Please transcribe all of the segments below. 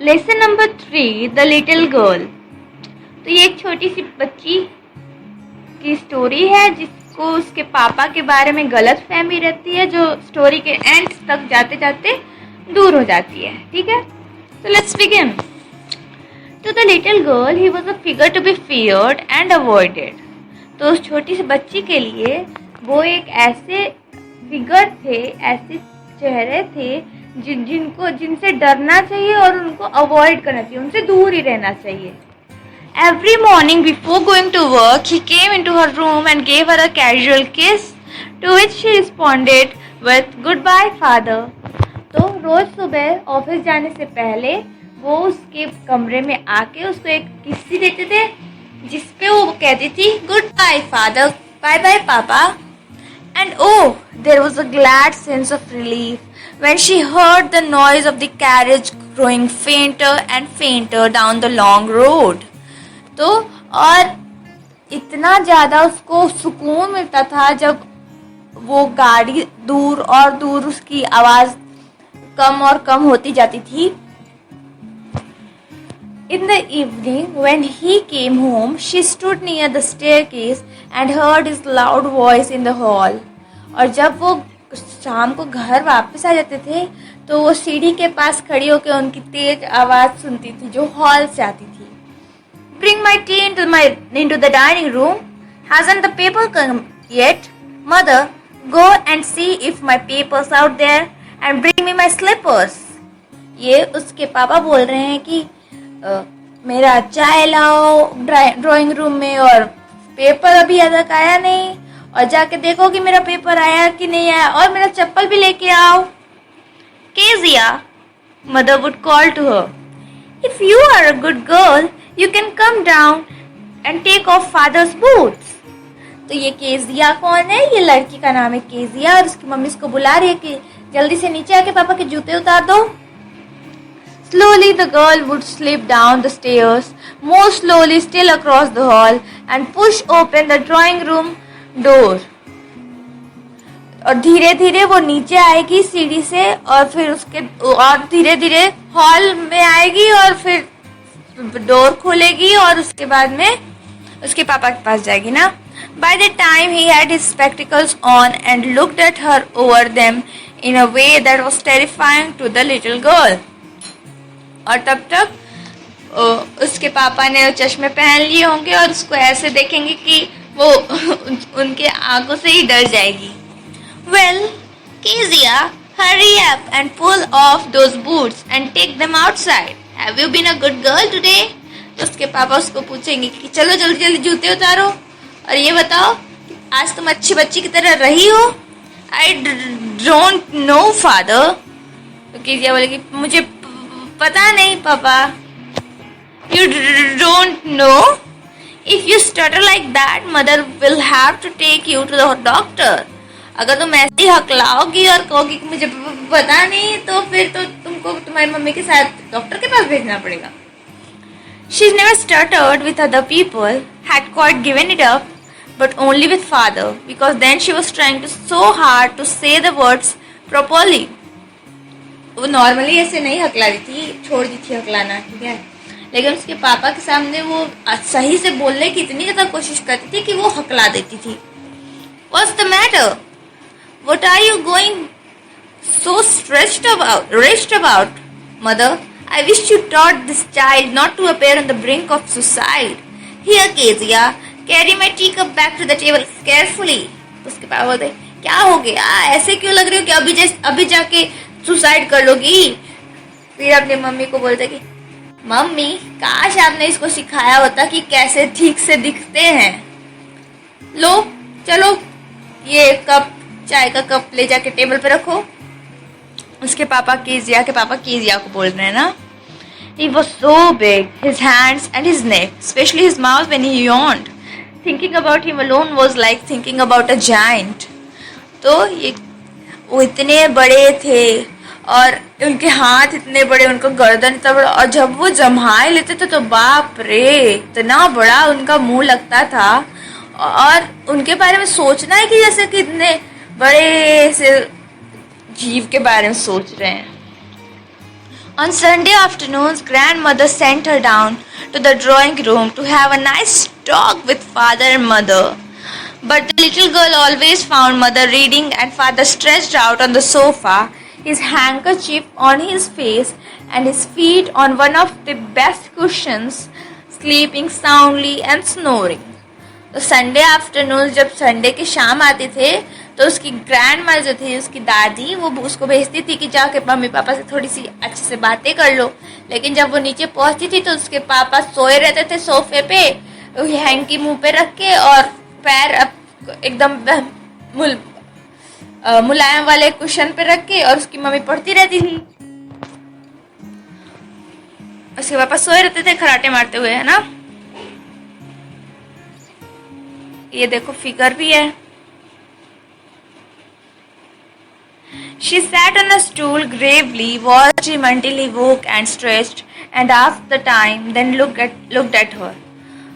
Lesson number 3, the little girl. तो ये एक छोटी सी बच्ची की स्टोरी है जिसको उसके पापा के बारे में गलत फहमी रहती है, जो स्टोरी के एंड तक जाते जाते दूर हो जाती है। ठीक है, तो लेट्स बिगिन। तो the little girl he was a figure to be feared and avoided. तो उस छोटी सी बच्ची के लिए वो एक ऐसे फिगर थे, ऐसे चेहरे थे जिनसे डरना चाहिए और उनको अवॉइड करना चाहिए, उनसे दूर ही रहना चाहिए। Every morning before going to work, he came into her room and gave her a casual kiss, to which she responded with "Goodbye, father." तो रोज सुबह ऑफिस जाने से पहले वो उसके कमरे में आके उसको एक किस्सी देते थे, जिसपे वो कहती थी "Goodbye, father," "Bye bye, papa." And oh, there was a glad sense of relief when she heard the noise of the carriage growing fainter and fainter down the long road. तो और इतना ज़्यादा उसको सुकून मिलता था जब वो गाड़ी दूर और दूर उसकी आवाज़ कम और कम होती जाती थी। In the evening, when he came home, she stood near the staircase and heard his loud voice in the hall. और जब वो शाम को घर वापस आ जाते थे तो वो सीढ़ी के पास खड़ी होकर उनकी तेज आवाज़ सुनती थी जो हॉल से आती थी। Bring my tea into the dining room. Hasn't the paper come yet? Mother, go and see if my paper's out there and bring me my slippers. ये उसके पापा बोल रहे हैं कि मेरा चाय लाओ ड्राइंग रूम में, और पेपर अभी तक आया नहीं, और जाके देखो कि मेरा पेपर आया कि नहीं आया, और मेरा चप्पल भी लेके आओ। Kezia, mother would call to her. If you are a good girl, you can come down and take off father's boots. तो ये केजिया कौन है? ये लड़की का नाम है केजिया, और उसकी मम्मी इसको बुला रही है कि जल्दी से नीचे आके पापा के जूते उतार दो। Slowly the girl would slip down the stairs, more slowly still across the hall, and push open the drawing room door. और धीरे धीरे वो नीचे आएगी सीढ़ी से, और फिर उसके और धीरे धीरे हॉल में आएगी, और फिर डोर खोलेगी, और उसके बाद में उसके पापा के पास जाएगी ना। By the time he had his spectacles on and looked at her over them in a way that was terrifying to the little girl. और तब तक उसके पापा ने चश्मे पहन लिए होंगे और उसको ऐसे देखेंगे कि वो उनके आंखों से ही डर जाएगी। Well, Kezia, hurry up and pull off those boots and take them outside. Have you been a good girl today? तो उसके पापा उसको पूछेंगे कि चलो जल्दी जल्दी जूते उतारो और ये बताओ आज तुम अच्छी बच्ची की तरह रही हो। I don't know, father. तो केजिया बोलेगी मुझे पता नहीं पापा। You don't know? If you stutter like that, mother will have to take you to the doctor. अगर तुम ऐसे ही हकलाओगी और कहोगी कि मुझे पता नहीं, तो फिर तो तुमको तुम्हारी मम्मी के साथ डॉक्टर के पास भेजना पड़ेगा। She's never stuttered with other people, had quite given it up, but only with father, because then she was trying so hard to say the words properly. वो नॉर्मली ऐसे नहीं हकला रही थी, छोड़ दी थी हकलाना, ठीक है, लेकिन उसके पापा के सामने वो सही से बोलने की इतनी ज़्यादा कोशिश करती थी कि वो हकला देती थी। What's the matter? What are you going so stressed about, mother? I wish you taught this child not to appear on the brink of suicide. Here, Kezia, carry my teacup back to the table carefully. तो उसके पापा बोलते क्या हो गया, ऐसे क्यों लग रही हो कि अभी जाके सुसाइड कर लोगी। फिर अपनी मम्मी को बोलते कि मम्मी काश आपने इसको सिखाया होता कि कैसे ठीक से दिखते हैं। लो चलो ये कप, चाय का कप ले जाके टेबल पे रखो। उसके पापा केजिया को बोल रहे हैं ना। He was so big, his hands and his neck, especially his mouth when he yawned. Thinking about him alone was like thinking about a giant. तो ये वो इतने बड़े थे और उनके हाथ इतने बड़े, उनका गर्दन इतना बड़ा, और जब वो जम्हाई लेते थे तो बाप रे इतना बड़ा उनका मुंह लगता था। और उनके बारे में सोचना है कि जैसे कि इतने बड़े से जीव के बारे में सोच रहे हैं। On Sunday afternoons, grandmother sent her down to the drawing room to have a nice talk with father and mother. But the little girl always found mother reading and father stretched out on the sofa, his handkerchief on his face and his feet on one of the best cushions, sleeping soundly and snoring. तो Sunday afternoon जब Sunday के शाम आते थे तो उसकी grand mother जो थी, उसकी दादी, वो उसको भेजती थी कि जाके मम्मी पापा से थोड़ी सी अच्छे से बातें कर लो। लेकिन जब वो नीचे पहुंचती थी तो उसके पापा सोए रहते थे सोफे पे, हैंकी मुंह पे रख के और पैर एकदम मुलायम वाले कुशन पे रख के, और उसकी मम्मी पढ़ती रहती थी। उसके पापा सोए रहते थे खराटे मारते हुए, है ना। ये देखो फिगर भी है। She sat on a stool gravely, watched him until he woke and stretched and asked the time, then looked at her.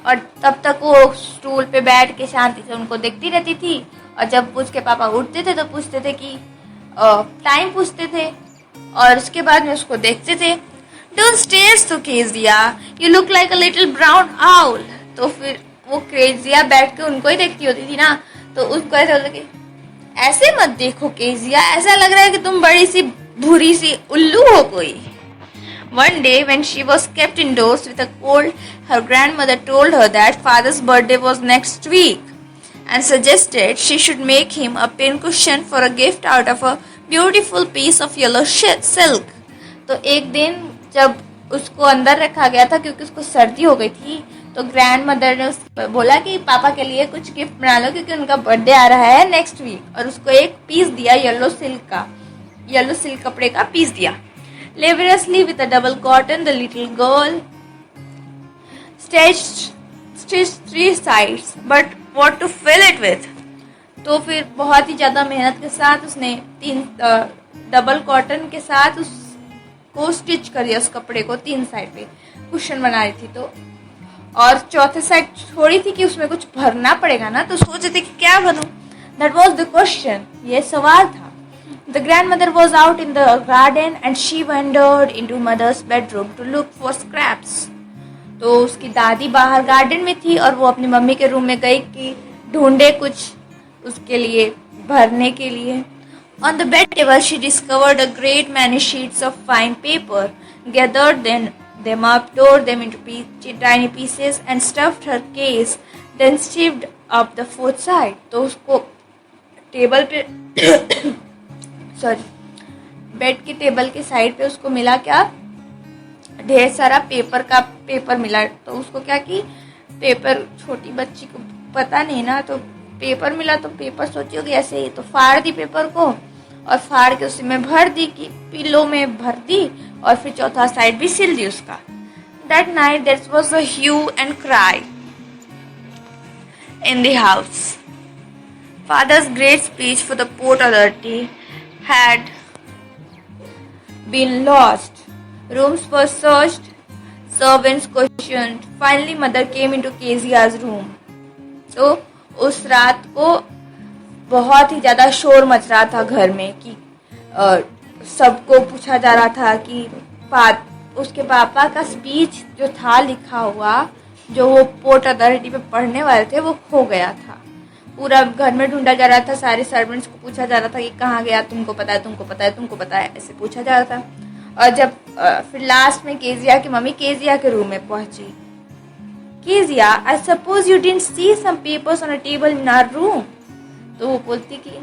और तब तक वो स्टूल पे बैठ के शांति से उनको देखती रहती थी, और जब उसके पापा उठते थे तो पूछते थे कि टाइम पूछते थे, और उसके बाद में उसको देखते थे। Don't stare so, Kezia. You look like a little brown owl. तो फिर वो केजिया बैठ के उनको ही देखती होती थी ना, तो उसको ऐसा होता कि ऐसे मत देखो केजिया, ऐसा लग रहा है कि तुम बड़ी सी भूरी सी उल्लू हो कोई। One day when she was kept indoors with a cold, her grandmother told her that father's birthday was next week and suggested she should make him a pincushion for a gift out of a beautiful piece of yellow silk. तो एक दिन जब उसको अंदर रखा गया था क्योंकि उसको सर्दी हो गई थी, तो ग्रैंड मदर ने उसको बोला कि पापा के लिए कुछ गिफ्ट बना लो क्योंकि उनका बर्थडे आ रहा है नेक्स्ट वीक, और उसको एक पीस दिया येलो सिल्क कपड़े का पीस दिया। Laboriously with a double cotton, the little girl stitched 3 sides, but what to fill it with? तो फिर बहुत ही ज़्यादा मेहनत के साथ उसने 3 डबल कॉटन के साथ उसको स्टिच कर दिया, उस कपड़े को 3 साइड पे कुशन बना रही थी, तो और चौथे साइड छोड़ी थी कि उसमें कुछ भरना पड़ेगा ना, तो सोचे थे कि क्या भरूं। That was the question. ये सवाल था। The grandmother was out in the garden and she wandered into mother's bedroom to look for scraps. तो उसकी दादी बाहर गार्डन में थी और वो अपनी मम्मी के रूम में गई कि ढूंढे कुछ उसके लिए भरने के लिए। On the bed table she discovered a great many sheets of fine paper, gathered them up, tore them into tiny pieces and stuffed her case, then sewed up the 4th side. तो उसको table पे bed के table के side पे उसको मिला क्या, ढेर सारा पेपर मिला। तो उसको क्या कि पेपर, छोटी बच्ची को पता नहीं ना, तो पेपर मिला तो पेपर सोची होगी ऐसे ही, तो फाड़ दी पेपर को और फाड़ के उसी में भर दी, कि पिलो में भर दी, और फिर चौथा साइड भी सिल दी उसका। That night there was a hue and cry in the house. Father's great speech for the Port Authority had been lost. Rooms were searched, servants questioned. Finally, mother came into Kezia's room. तो उस रात को बहुत ही ज़्यादा शोर much रहा था घर में कि सबको पूछा जा रहा था कि उसके पापा का स्पीच जो था लिखा हुआ, जो वो पोर्ट अथॉरिटी पे पढ़ने वाले थे, वो खो गया था। पूरा घर में ढूंढा जा रहा था, सारे सर्वेंट्स को पूछा जा रहा था कि कहाँ गया, तुमको पता है, तुमको पता है, तुमको पता है, ऐसे पूछा जा रहा था। और जब फिर लास्ट में केजिया की मम्मी केजिया के रूम में पहुंची। Kezia, I suppose you didn't see some papers on a table in our room. तो वो बोलती कि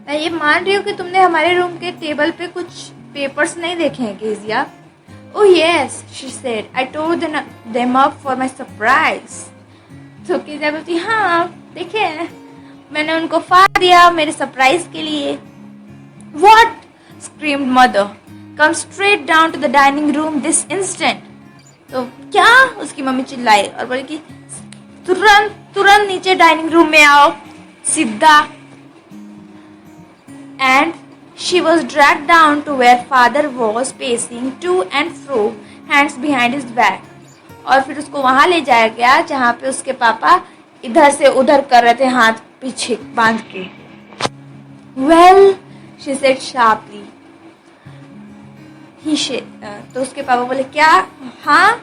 मैं ये मान रही हूँ कि तुमने हमारे रूम के टेबल पे कुछ पेपर्स नहीं देखे हैं Kezia. Oh yes, she said. I tore them up for my surprise. तो केजिया बोलती, हाँ देखे, मैंने उनको फाड़ दिया मेरे सरप्राइज के लिए। What? screamed mother. Come straight down to the dining room this instant. तो क्या? उसकी मम्मी चिल्लाई और बोली कि तुरंत नीचे डाइनिंग रूम में आओ, सीधा। And she was dragged down to where father was pacing to and fro, hands behind his back. और फिर उसको वहां ले जाया गया जहाँ पे उसके पापा इधर से उधर कर रहे थे, हाथ पीछे बांध के। Well, she said sharply. तो उसके पापा बोले क्या? हाँ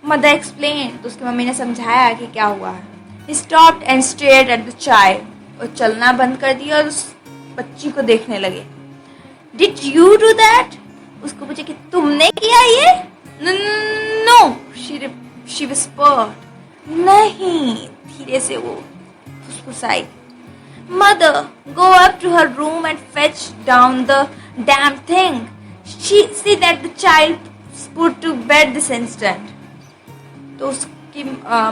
मदर एक्सप्लेन। तो उसकी मम्मी ने समझाया कि क्या हुआ है। He stopped and stared at the child. और चलना बंद कर दिया और उस बच्ची को देखने लगे। Did you do that? उसको पूछे कि तुमने किया ये? No she whispered. नहीं, धीरे से वो फुसफुसाई। Mother go up to her room and fetch down the damn thing. See that the child put to bed this instant. तो उसकी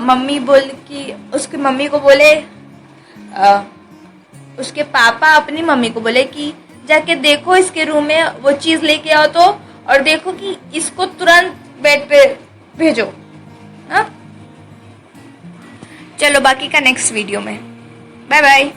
मम्मी बोल कि उसकी मम्मी को बोले उसके पापा अपनी मम्मी को बोले कि जाके देखो इसके रूम में वो चीज लेके आओ तो, और देखो कि इसको तुरंत बेड पे भेजो। हाँ चलो बाकी का नेक्स्ट वीडियो में। Bye bye.